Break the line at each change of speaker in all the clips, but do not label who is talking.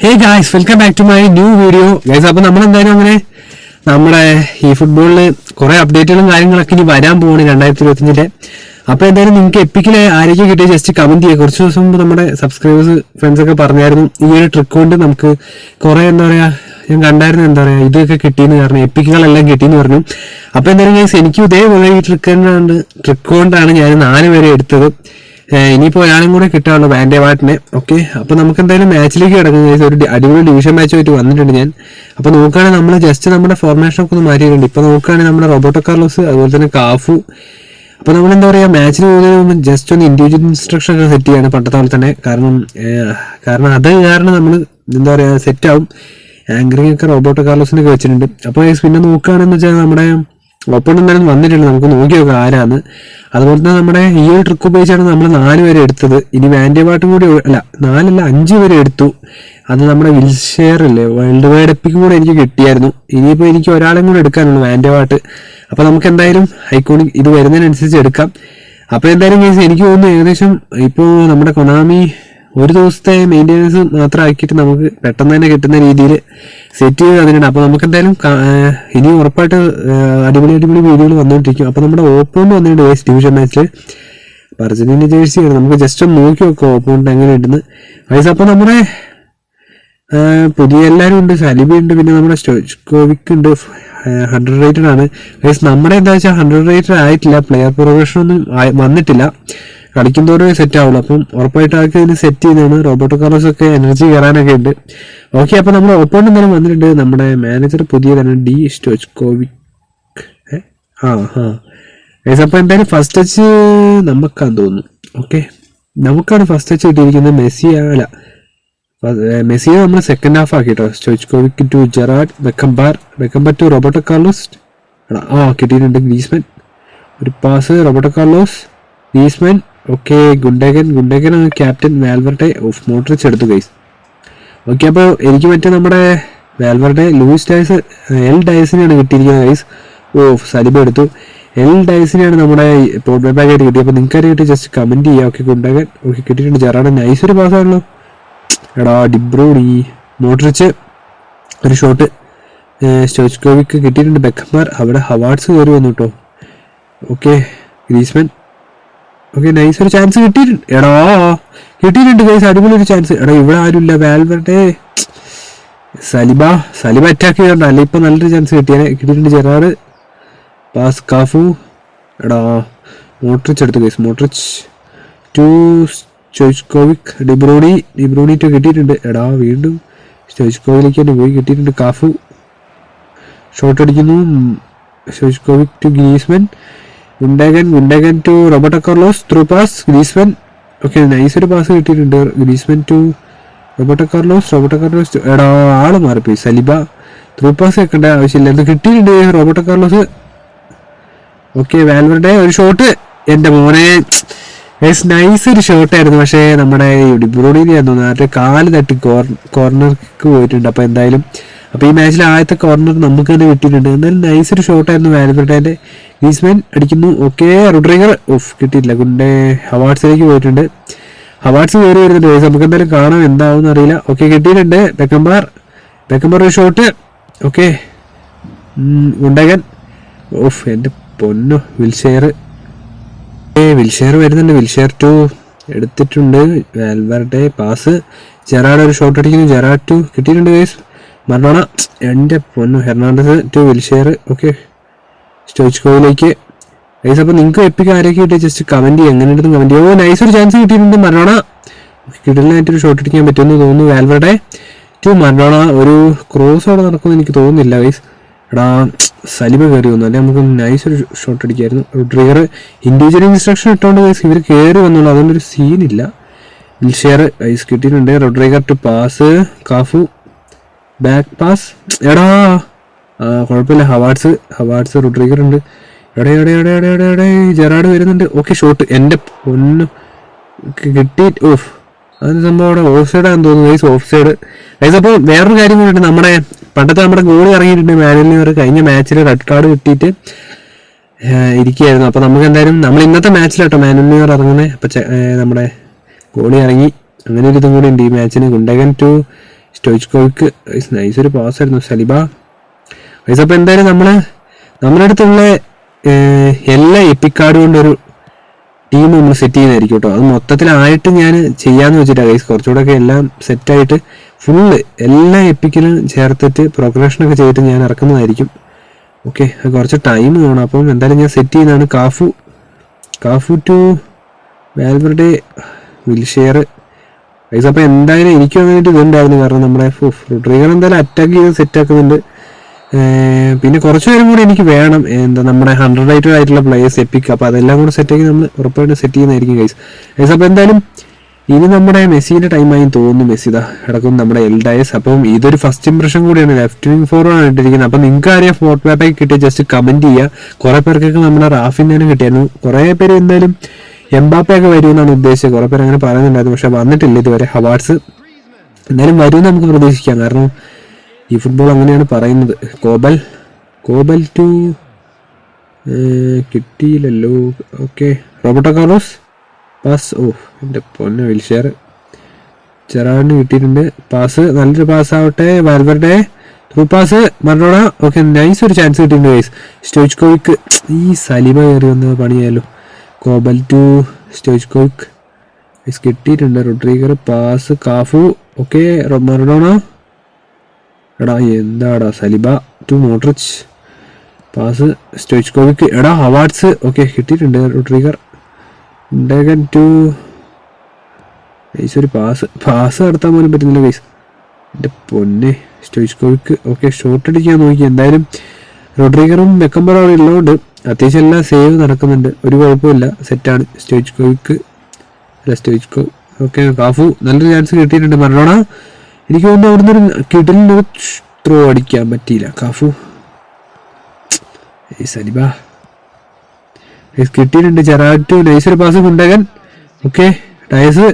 Hey guys, welcome back to my new video guys. അപ്പോൾ നമ്മളെന്തായാലും അങ്ങനെ നമ്മുടെ ഈ ഫുട്ബോളിൽ കുറേ അപ്ഡേറ്റുകളും കാര്യങ്ങളൊക്കെ ഇനി വരാൻ പോവാണ് 2025. അപ്പോൾ എന്തായാലും നിങ്ങൾക്ക് എപ്പിക്കിൽ ആരൊക്കെ കിട്ടിയ ജസ്റ്റ് കമന്റ് ചെയ്യുക. കുറച്ച് ദിവസം മുമ്പ് നമ്മുടെ സബ്സ്ക്രൈബേഴ്സ് ഫ്രണ്ട്സൊക്കെ പറഞ്ഞായിരുന്നു ഈ ഒരു ട്രിക്ക് കൊണ്ട് നമുക്ക് കുറേ എന്താ പറയുക, ഞാൻ കണ്ടായിരുന്നു എന്താ പറയുക ഇതൊക്കെ കിട്ടിയെന്ന് പറഞ്ഞു, എപ്പിക്കുകളെല്ലാം കിട്ടിയെന്ന് പറഞ്ഞു. അപ്പോൾ എന്തായാലും ഗൈസ് എനിക്കും ഇതേപോലെ ഈ ട്രിക്ക് കൊണ്ടാണ് ഞാൻ 4 പേരെ എടുത്തത്. ഇനിയിപ്പോൾ ഒരാളും കൂടെ കിട്ടാനുള്ളൂ, വാൻഡേവാട്ടിനെ. ഓക്കെ, അപ്പോൾ നമുക്ക് എന്തായാലും മാച്ചിലേക്ക് കിടക്കുന്നത് ഒരു അടിപൊളി ഡിവിഷൻ മാച്ചുമായിട്ട് വന്നിട്ടുണ്ട് ഞാൻ. അപ്പോൾ നോക്കുകയാണെങ്കിൽ നമ്മൾ ജസ്റ്റ് നമ്മുടെ ഫോർമേഷനൊക്കെ ഒന്ന് മാറ്റിയിട്ടുണ്ട്. ഇപ്പോൾ നോക്കുകയാണെങ്കിൽ നമ്മുടെ റോബർട്ടോ കാർലോസ്, അതുപോലെ തന്നെ കാഫു. അപ്പോൾ നമ്മൾ എന്താ പറയുക, മാച്ചിന് പോകുന്നതിന് മുമ്പ് ജസ്റ്റ് ഒന്ന് ഇൻഡിവിജ്വൽ ഇൻസ്ട്രക്ഷൻ ഒക്കെ സെറ്റ് ചെയ്യാണ് പണ്ടത്തെ പോലെ തന്നെ. കാരണം അത് കാരണം നമ്മൾ എന്താ പറയുക സെറ്റാവും. ആങ്കറിംഗ് ഒക്കെ റോബർട്ടോ കാർലോസിനൊക്കെ വെച്ചിട്ടുണ്ട്. അപ്പോൾ പിന്നെ നോക്കുകയാണെന്ന് വെച്ചാൽ നമ്മുടെ ഓപ്പൺ എന്തായാലും വന്നിട്ടുണ്ട്, നമുക്ക് നോക്കി നോക്കാം ആരാന്ന്. അതുപോലെ തന്നെ നമ്മുടെ ഈ ഒരു ട്രിക്ക് ഉപയോഗിച്ചാണ് നമ്മൾ 4 പേരെ എടുത്തത്. ഇനി വാൻഡേവാട്ടും കൂടി അല്ല 5 പേരെ എടുത്തു. അത് നമ്മുടെ വിൽഷെയർ അല്ലേ, വേൾഡ് വൈഡ് എപ്പിക്കും കൂടെ എനിക്ക് കിട്ടിയായിരുന്നു. ഇനിയിപ്പോൾ എനിക്ക് ഒരാളും കൂടെ എടുക്കാനുള്ളൂ, വാൻഡേവാട്ട്. അപ്പോൾ നമുക്ക് എന്തായാലും ഐക്കോണിക് ഇത് വരുന്നതിനനുസരിച്ച് എടുക്കാം. അപ്പോൾ എന്തായാലും കേസ് എനിക്ക് തോന്നുന്നു ഏകദേശം ഇപ്പോൾ നമ്മുടെ കൊനാമി ഒരു ദിവസത്തെ മെയിൻ്റെനൻസ് മാത്രം ആക്കിയിട്ട് നമുക്ക് പെട്ടെന്ന് തന്നെ കിട്ടുന്ന രീതിയിൽ സെറ്റ് ചെയ്ത് തന്നിട്ടുണ്ട്. അപ്പോൾ നമുക്ക് എന്തായാലും ഇനി ഉറപ്പായിട്ട് അടിപൊളി വീഡിയോകൾ വന്നുകൊണ്ടിരിക്കും. അപ്പോൾ നമ്മുടെ ഓപ്പോണ്ട് വന്നിട്ടുണ്ട് വേസ്റ്റ് ഡിവിഷൻ മാച്ചിൽ അർജന്റീന ജേഴ്സിയാണ്. നമുക്ക് ജസ്റ്റ് ഒന്ന് നോക്കി നോക്കാം ഓപ്പോണ്ട് എങ്ങനെ ഉണ്ടെന്ന് വയസ്സ്. അപ്പോൾ നമ്മുടെ പുതിയ എല്ലാവരും ഉണ്ട്, സലിബ ഉണ്ട്, പിന്നെ നമ്മുടെ സ്റ്റോയ്ക്കോവിക് ഉണ്ട്. 100 റേറ്റഡ് ആണ് വയസ്സ്. നമ്മുടെ എന്താ വെച്ചാൽ 100 റേറ്റഡ് ആയിട്ടില്ല, പ്ലെയർ പ്രൊഫഷൻ ഒന്നും വന്നിട്ടില്ല, കളിക്കുന്തോറും സെറ്റ് ആവുള്ളൂ. അപ്പം ഉറപ്പായിട്ട് ആൾക്ക് ഇതിന് സെറ്റ് ചെയ്യുന്നതാണ്. റോബർട്ടോ കാർലോസ് ഒക്കെ എനർജി കയറാനൊക്കെ ഉണ്ട്. ഓക്കെ, അപ്പോൾ നമ്മുടെ ഓപ്പോണ്ട് എന്തായാലും വന്നിട്ടുണ്ട്. നമ്മുടെ മാനേജർ പുതിയതാണ്, ഡി സ്റ്റോയ്ക്കോവിക്. അപ്പോൾ എന്തായാലും ഫസ്റ്റ് ടച്ച് നമുക്കാന്ന് തോന്നുന്നു. ഓക്കെ, നമുക്കാണ് ഫസ്റ്റ് ടച്ച് കിട്ടിയിരിക്കുന്നത്. മെസ്സിയെ നമ്മൾ സെക്കൻഡ് ഹാഫ് ആക്കി കേട്ടോ. Stoichkovic to Gerrard, Beckenbauer to Roberto Carlos. കിട്ടിയിട്ടുണ്ട്. ഗ്രീസ്മാൻ ഒരു pass, Roberto Carlos, Griezmann. Okay, Gundogan captain. Valverde off Modric എടുത്തു ഗൈസ്. ഓക്കെ, അപ്പോൾ എനിക്ക് മറ്റേ നമ്മുടെ വാൽവർഡെ ലൂയിസ് ഡയസ് എൽ ഡയസിനെയാണ് കിട്ടിയിരിക്കുന്നത് ഗൈസ്. സലിബ എടുത്തു. എൽ ഡയസിനെയാണ് നമ്മുടെ പോർട്ട് ബാക്ക് ആയിട്ട് കിട്ടിയത്. അപ്പോൾ നിങ്ങൾക്ക് കിട്ടി ജസ്റ്റ് കമന്റ് ചെയ്യുക. Okay, Gundogan. ഓക്കെ, കിട്ടിയിട്ടുണ്ട്. ജെറാർഡ് നൈസ് ഒരു പാസ്സാണല്ലോ. എടാ ഡിബ്രൂണി, മോഡ്രിച്ച് ഒരു ഷോട്ട്. സ്റ്റോയ്ക്കോവിക്ക് കിട്ടിയിട്ടുണ്ട്. ബെക്കംബാർ, അവിടെ ഹവാർഡ്സ് കയറി വന്നു കേട്ടോ. Okay, Griezmann. ഓക്കെ, നൈസ് ഒരു ചാൻസ് കിട്ടിയിട്ടുണ്ട് ഗൈസ്, അടിപൊളി ഒരു ചാൻസ്. എടാ ഇവിടെ ആരുമില്ല, വാൽവർഡെ സലിബ അറ്റാക്ക് ചെയ്യണ്ട, അല്ലെ ഇപ്പൊ നല്ലൊരു ചാൻസ് കിട്ടിയിട്ടുണ്ട്. Gerrard pass, Cafu. എടാ മോഡ്രിച്ച് എടുത്തു guys. Modric to Stoichkovic, De Bruyne to കിട്ടിയിട്ടുണ്ട്. എടാ വീണ്ടും സ്റ്റോയ്ക്കോവിലേക്ക് തന്നെ പോയി, കിട്ടിയിട്ടുണ്ട്. കാഫു ഷോട്ട് അടിക്കുന്നു. Stoichkovic to Griezmann, Gundogan to Roberto Carlos, through pass, Griezmann. Okay, nice ഒരു പാസ് കിട്ടിയിട്ടുണ്ട്. Griezmann to Roberto Carlos. എടാ ആള് മാറിപ്പോയി. സലിബ ത്രൂ പാസ് വെക്കേണ്ട ആവശ്യമില്ല, അത് കിട്ടിയിട്ടുണ്ട് റോബർട്ടോ കാർലോസ്. ഓക്കെ, വാൽവർഡെ ഒരു ഷോട്ട്. എൻ്റെ മോനെ നൈസ് ഒരു ഷോട്ടായിരുന്നു, പക്ഷേ നമ്മുടെ ഡിബ്രൂണിനെ തോന്നുന്നു അവരുടെ കാല് തട്ടി കോർണർക്ക് പോയിട്ടുണ്ട്. അപ്പോൾ എന്തായാലും അപ്പോൾ ഈ മാച്ചിൽ ആദ്യത്തെ കോർണർ നമുക്ക് തന്നെ കിട്ടിയിട്ടുണ്ട്. എന്തായാലും നൈസ് ഒരു ഷോട്ടായിരുന്നു വാൽവർഡേൻ്റെ. ഗ്രീസ്മാൻ അടിക്കുന്നു. ഓക്കെ, റോഡ്രിഗർ കിട്ടിയില്ല. ഹവാർഡ്സിലേക്ക് പോയിട്ടുണ്ട്. ഹവാർഡ്സ് കയറി വരുന്നുണ്ട്. നമുക്ക് എന്തായാലും കാണാം എന്താവും അറിയില്ല. ഓക്കെ, കിട്ടിയിട്ടുണ്ട്. ബെക്കംബാർ ഒരു ഷോട്ട്. ഓക്കെ, ഗുണ്ടഗൻ. എൻ്റെ പൊന്നു. വിൽഷെയർ വരുന്നുണ്ട്. വിൽഷെയർ ടു എടുത്തിട്ടുണ്ട്. വാൽവർഡെ പാസ്, ജെറാർഡ് ഒരു ഷോട്ട് അടിക്കുന്നു. ജെറാർഡ് ടു കിട്ടിയിട്ടുണ്ട് ഗൈസ്. മറഡോണ, എൻ്റെ പൊന്നു. Hernandez to Wilshere. ഓക്കെ, സ്റ്റോയ്ക്കോവിലേക്ക് ഗൈസ്. അപ്പോൾ നിങ്ങൾക്ക് എപ്പിക്ക് ആരൊക്കെ കിട്ടിയ ജസ്റ്റ് കമന്റ് ചെയ്യുക, എങ്ങനെയുണ്ടെന്ന് കമന്റ് ചെയ്യുക. നൈസ് ഒരു ചാൻസ് കിട്ടിയിട്ടുണ്ട്. മറഡോണ കിടലിനായിട്ടൊരു ഷോട്ട് അടിക്കാൻ പറ്റുമെന്ന് തോന്നുന്നു. Valverde to Maradona. ഒരു ക്രോസ് അവിടെ നടക്കുമെന്ന് എനിക്ക് തോന്നുന്നില്ല ഗൈസ്. എടാ സലിബ കയറി വന്നു, അല്ലെ നമുക്ക് നൈസ് ഒരു ഷോട്ട് അടിക്കായിരുന്നു. റോഡ്രിഗർ ഇൻഡിവിജ്വൽ ഇൻസ്ട്രക്ഷൻ ഇട്ടുകൊണ്ട് ഗൈസ് ഇവർ കയറി വന്നുള്ളൂ, അതുകൊണ്ടൊരു സീനില്ല. വിൽഷെയർ ഗൈസ് കിട്ടിയിട്ടുണ്ട്. Rodriguez to pass, Cafu back pass. എടാ കുഴപ്പമില്ല. ഹവാർഡ്സ് റോഡ്രിഗർ ഉണ്ട്. എടേ ജെറാർഡ് വരുന്നുണ്ട്. Okay, shot. എൻ്റെ പൊന്നു കിട്ടി. അതിന് സംഭവം അവിടെ ഓഫ് സൈഡാന്ന് തോന്നുന്നു ഗൈസ്, ഓഫ് സൈഡ് ഗൈസ്. അപ്പോൾ വേറൊരു കാര്യം കൂടിയുണ്ട്, നമ്മുടെ പണ്ടത്തെ ഗോളി ഇറങ്ങിയിട്ടുണ്ട് മാനുവൽ. കഴിഞ്ഞ മാച്ചിൽ റെഡ് കാർഡ് കിട്ടിയിട്ട് ഇരിക്കുകയായിരുന്നു. അപ്പോൾ നമുക്ക് എന്തായാലും നമ്മൾ ഇന്നത്തെ മാച്ചിലാട്ടോ മാനുവൽ ഇറങ്ങുന്നത്. അപ്പോൾ നമ്മുടെ ഗോളി ഇറങ്ങി, അങ്ങനെ ഒരു ഇതും കൂടി ഉണ്ട് ഈ മാച്ചിന്. ഗുണ്ടഗൻ ടു സ്റ്റോയ്ച്ച്കോവിക്ക് നൈസ് ഒരു പാസ് ആയിരുന്നു. Saliba guys. അപ്പോൾ എന്തായാലും നമ്മുടെ അടുത്തുള്ള എല്ലാ എപ്പിക് കാർഡ് കൊണ്ടൊരു ടീം നമ്മൾ സെറ്റ് ചെയ്യുന്നതായിരിക്കും കേട്ടോ. അത് മൊത്തത്തിലായിട്ട് ഞാൻ ചെയ്യാന്ന് വെച്ചിട്ടാണ് ഗൈസ്. കുറച്ചുകൂടെ എല്ലാം സെറ്റായിട്ട് ഫുള്ള് എല്ലാ എപ്പിക്കിലും ചേർത്തിട്ട് പ്രോഗ്രഷനൊക്കെ ചെയ്തിട്ട് ഞാൻ ഇറക്കുന്നതായിരിക്കും. ഓക്കെ, അത് കുറച്ച് ടൈം വേണം. അപ്പം എന്തായാലും ഞാൻ സെറ്റ് ചെയ്യുന്നതാണ്. Cafu to Valverde, Wilshere guys. അപ്പോൾ എന്തായാലും എനിക്കും അങ്ങനെയായിട്ട് ഇതുണ്ടായിരുന്നു. കാരണം നമ്മുടെ റോഡ്രിഗർ എന്തായാലും അറ്റാക്ക് ചെയ്ത് സെറ്റാക്കുന്നുണ്ട്. പിന്നെ കുറച്ച് പേരും കൂടി എനിക്ക് വേണം, നമ്മുടെ 100 റേറ്റഡ് ആയിട്ടുള്ള പ്ലേയേഴ്സ് എപ്പിക്ക്. അപ്പോൾ അതെല്ലാം കൂടെ സെറ്റാക്കി നമ്മൾ ഉറപ്പായിട്ട് സെറ്റ് ചെയ്യുന്നതായിരിക്കും ഗൈസ്. അപ്പോൾ എന്തായാലും ഇനി നമ്മുടെ മെസ്സിയുടെ ടൈമായി തോന്നുന്നു. മെസ്സി ഇതാ കിടക്കും നമ്മുടെ എൽഡയസ്. അപ്പം ഇതൊരു ഫസ്റ്റ് ഇംപ്രഷൻ കൂടിയാണ്. ലെഫ്റ്റ് വിങ് ഫോർവേഡ് ഇട്ടിരിക്കുന്നത്. അപ്പം നിങ്ങൾക്ക് ആരെയും ഫോർട്ട് മാപ്പായി കിട്ടിയ ജസ്റ്റ് കമന്റ് ചെയ്യുക. കുറെ പേർക്കൊക്കെ നമ്മുടെ റാഫിനാണ് കിട്ടിയായിരുന്നു. കുറെ പേര് എന്തായാലും എംബാപ്പയൊക്കെ വരുമെന്നാണ് ഉദ്ദേശിച്ചത്. കുറെ പേര് അങ്ങനെ പറയുന്നുണ്ടായിരുന്നു, പക്ഷെ വന്നിട്ടില്ല ഇതുവരെ. ഹവാർഡ്സ് എന്തായാലും വരുമെന്ന് നമുക്ക് പ്രതീക്ഷിക്കാം. കാരണം ഈ ഫുട്ബോൾ അങ്ങനെയാണ് പറയുന്നത്. കോബൽ ടു കിട്ടിയില്ലല്ലോ. Okay, Roberto Carlos pass. എൻ്റെ പൊന്നെ വിൽഷെയർ. ജെറാർഡിന് കിട്ടിയിട്ടുണ്ട് പാസ്. നല്ലൊരു പാസ് ആവട്ടെ. Valverde through pass. Maradona. Okay, nice ഒരു ചാൻസ് കിട്ടിയിട്ടുണ്ട് ഗൈസ്. സ്റ്റോയ്ച്ച്കോവിക്ക് ഈ സലിബ കയറി വന്ന പണിയായാലോ. കോബൽ ടു സ്റ്റോയ്ച്ച്കോവിക്ക് ഗൈസ് കിട്ടിയിട്ടുണ്ട്. Rodriguez pass. Cafu. Okay, Maradona. എടാ എന്താടാ. Saliba to Modric pass. Stoichkovic. എടാ ഹവാർഡ്സ്. ഓക്കെ, കിട്ടിയിട്ടുണ്ട്. റോഡ്രിഗർ ടു ഗൈസ് ഒരു പാസ് നടത്താൻ പോലും പറ്റുന്നില്ല ഗൈസ്. എൻ്റെ പൊന്നെ സ്റ്റോയ്ച്ച്കോവിക്ക്. ഓക്കെ, ഷോട്ട് അടിക്കാൻ നോക്കി. എന്തായാലും റോഡ്രിഗറും ബെക്കംബറും അവിടെ ഉള്ളതുകൊണ്ട് അത്യാവശ്യം എല്ലാം സേവ് നടക്കുന്നുണ്ട്. ഒരു കുഴപ്പമില്ല, സെറ്റാണ്. സ്റ്റോയ്ച്ച്കോവിക്ക് അല്ല സ്റ്റോയ്ച്ച്കോ. ഓക്കെ, കാഫു നല്ലൊരു ചാൻസ് കിട്ടിയിട്ടുണ്ട്. മറഡോണ എനിക്ക് തോന്നുന്നു അവിടുന്ന് ഒരു കിടിലിനൊരു ത്രോ അടിക്കാൻ പറ്റിയില്ല. കാഫു സലിബ കിട്ടിയിട്ടുണ്ട്. ജെറാർഡ് ടു നൈസ് ഒരു pass. Gundogan. Okay, Diaz.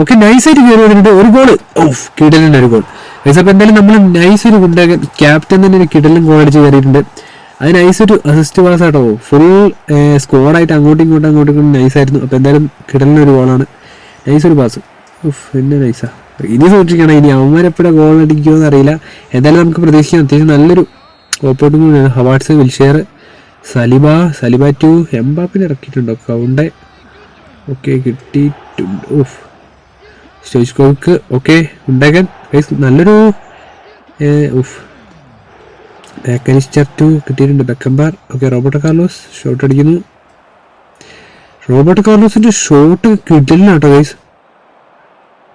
Okay, നൈസായിട്ട് കയറി വരുന്നുണ്ട്. ഒരു ഗോള്. കിടലിൻ്റെ ഒരു ഗോൾ. അപ്പോൾ എന്തായാലും നമ്മൾ നൈസ് ഒരു ഗുണ്ടകൻ ക്യാപ്റ്റൻ തന്നെ ഒരു കിടലും ഗോൾ അടിച്ച് കയറിയിട്ടുണ്ട്. അത് നൈസ് ഒരു അസിസ്റ്റ് പാസ് ആട്ടോ. ഫുൾ സ്കോഡായിട്ട് അങ്ങോട്ടും ഇങ്ങോട്ടും നൈസായിരുന്നു. അപ്പോൾ എന്തായാലും കിടലിനൊരു ഗോളാണ്. നൈസ് ഒരു പാസ്. പിന്നെ നൈസാ. ഇനി സൂക്ഷിക്കണം, ഇനി അവന്മാരെപ്പോഴും ഗോൾ അടിക്കുമോ എന്നറിയില്ല. എന്തായാലും നമുക്ക് പ്രതീക്ഷിക്കാം. അത്യാവശ്യം നല്ലൊരു ഓപ്പോർട്ടും കൂടിയാണ്. ഹവാർഡ്സ്, വിൽഷെയർ, സലിബ ടു എംബാപ്പിനെ ഇറക്കിയിട്ടുണ്ടോ. കൗണ്ടെ. ഓക്കെ, കിട്ടിയിട്ടുണ്ട്. സ്റ്റോയ്ച്ച്കോവിക്ക്. ഓക്കെ, ഉണ്ടകൻ നല്ലൊരു മാക്കലിസ്റ്റർ ടു കിട്ടിയിട്ടുണ്ട്. Beckenbauer. Okay, Roberto Carlos shot അടിക്കുന്നു. റോബർട്ടോ കാർലോസിന്റെ ഷോട്ട് കിട്ടില്ലാട്ടോ ഗൈസ്.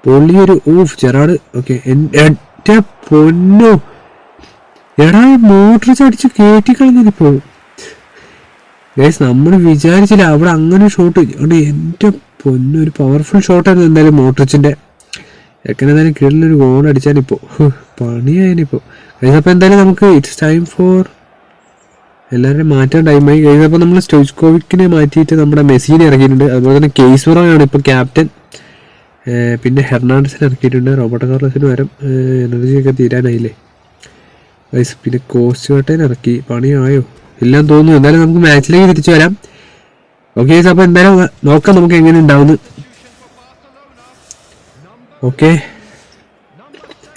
പൊള്ളിയൊരു ജെറാർഡ്. ഓക്കെ, എൻ്റെ പൊന്നോ. എടാ മോട്ടറിച്ച് അടിച്ച് കയറ്റിക്കളഞ്ഞിപ്പോ ഗൈസ്. നമ്മൾ വിചാരിച്ചില്ല അവിടെ അങ്ങനെ ഷോട്ട്. അതുകൊണ്ട് എൻ്റെ പൊന്നു ഒരു പവർഫുൾ ഷോട്ടായിരുന്നു എന്തായാലും മോട്ടറിച്ചിൻ്റെ. എന്തായാലും കീഴിലൊരു ഗോൾ അടിച്ചാലിപ്പോൾ പണിയായതിനിപ്പോൾ ഗൈസ്. അപ്പോൾ എന്തായാലും നമുക്ക് ഇറ്റ്സ് ടൈം ഫോർ എല്ലാവരും മാറ്റാൻ ടൈമായി ഗൈസ്. അപ്പോൾ നമ്മൾ സ്റ്റോയ്ച്ച്കോവിക്കിനെ മാറ്റിയിട്ട് നമ്മുടെ മെസ്സിനെ ഇറക്കിയിട്ടുണ്ട്. അതുപോലെ തന്നെ കേസ്വറാണ് ഇപ്പോൾ ക്യാപ്റ്റൻ. പിന്നെ ഹെർണാണ്ടസിനെ ഇറക്കിയിട്ടുണ്ട്. റോബർട്ടോ കാർലോസിന് പകരം എനർജിയൊക്കെ തീരാനായില്ലേ ഗൈസ്. പിന്നെ കോസ്റ്റ്കോട്ടേനെ ഇറക്കി. പണിയായോ എല്ലാം തോന്നുന്നു. എന്തായാലും നമുക്ക് മാച്ചിലേക്ക് തിരിച്ചു വരാം. ഓക്കെ ഗൈസ്, അപ്പോൾ എന്തായാലും നോക്കാം നമുക്ക് എങ്ങനെ ഉണ്ടാവുന്നു. ഓക്കെ,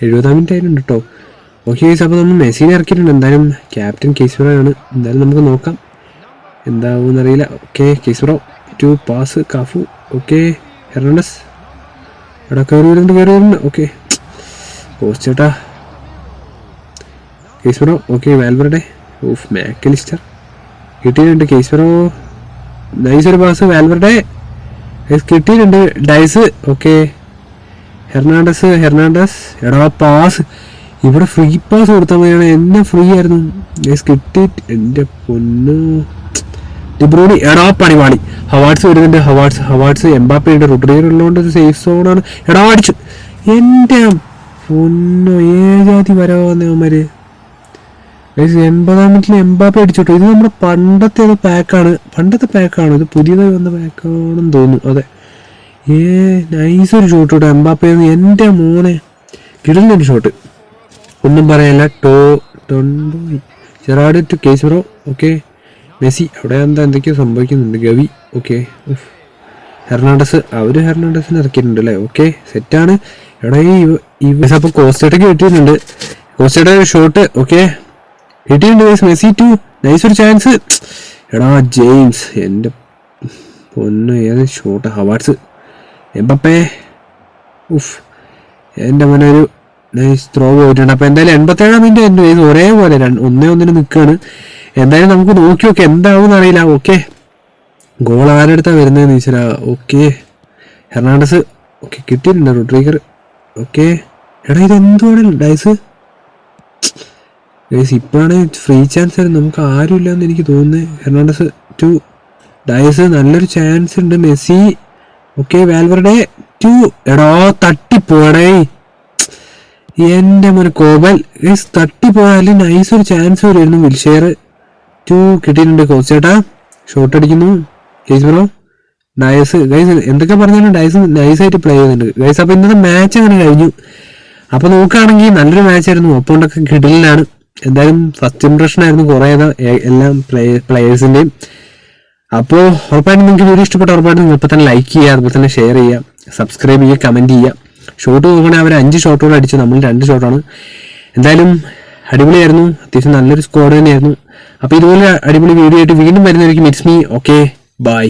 70 മിനിറ്റ് ആയിട്ടുണ്ട് കേട്ടോ. ഓക്കെ ഗൈസ്, അപ്പോൾ നമ്മൾ മെസ്സിനെ ഇറക്കിയിട്ടുണ്ട്. എന്തായാലും ക്യാപ്റ്റൻ കേസ്വറാണ്. എന്തായാലും നമുക്ക് നോക്കാം എന്താവും എന്നറിയില്ല. ഓക്കെ, കേസ്വറോ to pass. Cafu. Okay, Hernandez. അവിടെ കയറി വരുന്നുണ്ട്. ഓക്കെ, കോസ്റ്റ് ചേട്ടാ. കേസ്വറോ. Okay, Valverde. മാക്കലിസ്റ്റർ കിട്ടിയിട്ടുണ്ട്. കേസ്വറോ നൈസ് ഒരു പാസ്. വാൽവെർഡെ കിട്ടിയിട്ടുണ്ട്. ഡൈസ്. Okay, Hernandez. എടാ പാസ്. ഇവിടെ ഫ്രീ പാസ് കൊടുത്താൽ മതിയാണ്. എന്നെ ഫ്രീ ആയിരുന്നു ഗൈസ്. കിട്ടിയിട്ട് എൻ്റെ പൊന്നു ഡിബ്രൂണി. എടാ പണിപാടി. ഹവാർഡ്സ് വരുന്നുണ്ട്. ഹവാർഡ്സ് എംബാപ്പയുടെ റോഡ്രിഗർ ഉള്ളതുകൊണ്ട് ഒരു സേഫ് സോണാണ്. എടാ അടിച്ചു. എൻ്റെ പൊന്നു ഏജാതി വരവന്മാര് ഗൈസ്. 80-ാം മിനിറ്റിൽ എംബാപ്പെ അടിച്ചോട്ടോ. ഇത് നമ്മുടെ പണ്ടത്തെ പാക്കാണ്. ഇത് പുതിയതായി വന്ന പാക്കാണെന്ന് തോന്നുന്നു. അതെ, നൈസ് ഒരു ഷോട്ട് കേട്ടോ എംബാപ്പെ. എൻ്റെ മോനെ കിടലിൻ്റെ ഷോട്ട്, ഒന്നും പറയല്ല. ജെറാർഡ് ടു കേസ്വറോ. Okay, Messi. അവിടെ എന്തൊക്കെയോ സംഭവിക്കുന്നുണ്ട്. ഗവി. Okay, Hernandez. ഹെർണാണ്ടസിനെ ഇറക്കിയിട്ടുണ്ട് അല്ലേ. ഓക്കെ, സെറ്റാണ്. എടാ ഈ അപ്പൊ കോസ്റ്റേട്ടൊക്കെ കിട്ടിയിട്ടുണ്ട്. കോസ്റ്റേട്ട ഒരു ഷോട്ട് ഓക്കെ കിട്ടിയിട്ടുണ്ട്. മെസ്സി ടു നൈസ് ഒരു ചാൻസ്. എടാ ജെയിംസ് എൻ്റെ പൊന്ന് ഏത് ഷോട്ട്. ഹവാർഡ്സ് എംബപ്പേ ഉഫ് എൻ്റെ മോനെ ഒരു നൈസ് ത്രോ പോയിട്ടുണ്ട്. അപ്പോൾ എന്തായാലും 87-ാം മിനിറ്റ് എൻ്റെ വയസ്സ് ഒരേപോലെ 1-1 നിൽക്കുകയാണ്. എന്തായാലും നമുക്ക് നോക്കി നോക്കി എന്താവും എന്നറിയില്ല. ഓക്കെ ഗോൾ ആരെടുത്താണ് വരുന്നതെന്ന് ചോദിച്ചാൽ ഓക്കെ ഹെർണാണ്ടസ് ഓക്കെ കിട്ടിയിട്ടുണ്ട്. റോഡ്രിഗർ ഓക്കെ എടാ ഇതെന്തുവാണ് ഡൈസ് ഇപ്പോഴാണ് ഫ്രീ ചാൻസ് ആയിരുന്നു. നമുക്ക് ആരും ഇല്ലയെന്ന് എനിക്ക് തോന്നുന്നത്. ഹെർണാണ്ടസ് ടു ഡൈസ് നല്ലൊരു ചാൻസ് ഉണ്ട്. മെസ്സി ഓക്കെ വാൽവറുടെ ടു എടാ തട്ടിപ്പോടേ എൻ്റെ മോനെ കോബൽ തട്ടിപ്പോയാൽ നൈസ് ഒരു ചാൻസ് വരുമായിരുന്നു. വിൽഷെയർ ടു കിട്ടിയിട്ടുണ്ട്. കോച്ചേട്ടാ ഷോട്ട് അടിക്കുന്നു. ഗൈസ് ബ്രോ ഡയസ് ഗൈസ് എന്തൊക്കെ പറഞ്ഞാലും ഡയസ് നൈസായിട്ട് പ്ലേ ചെയ്യുന്നുണ്ട് ഗൈസ്. അപ്പോൾ ഇന്നത്തെ മാച്ച് അങ്ങനെ കഴിഞ്ഞു. അപ്പോൾ നോക്കുകയാണെങ്കിൽ നല്ലൊരു മാച്ചായിരുന്നു. ഒപ്പോണ്ടൊക്കെ കിടലിലാണ്. എന്തായാലും ഫസ്റ്റ് ഇംപ്രഷൻ ആയിരുന്നു കുറേ എല്ലാം പ്ലേയേഴ്സിൻ്റെയും. അപ്പോൾ ഉറപ്പായിട്ടും നിങ്ങൾക്ക് വീഡിയോ ഇഷ്ടപ്പെട്ട ഉറപ്പായിട്ടും നിങ്ങൾ ഇപ്പോൾ തന്നെ ലൈക്ക് ചെയ്യുക, അതുപോലെ തന്നെ ഷെയർ ചെയ്യുക, സബ്സ്ക്രൈബ് ചെയ്യുക, കമൻറ്റ് ചെയ്യുക. ഷോട്ട് നോക്കുകയാണെങ്കിൽ അവർ 5 ഷോട്ടുകൾ അടിച്ചു, നമ്മൾ 2 ഷോട്ടാണ്. എന്തായാലും അടിപൊളിയായിരുന്നു. അത്യാവശ്യം നല്ലൊരു സ്കോർ തന്നെയായിരുന്നു. അപ്പോൾ ഇതുപോലെ അടിപൊളി വീഡിയോ ആയിട്ട് വീണ്ടും വരുന്നതായിരിക്കും. It's me okay bye.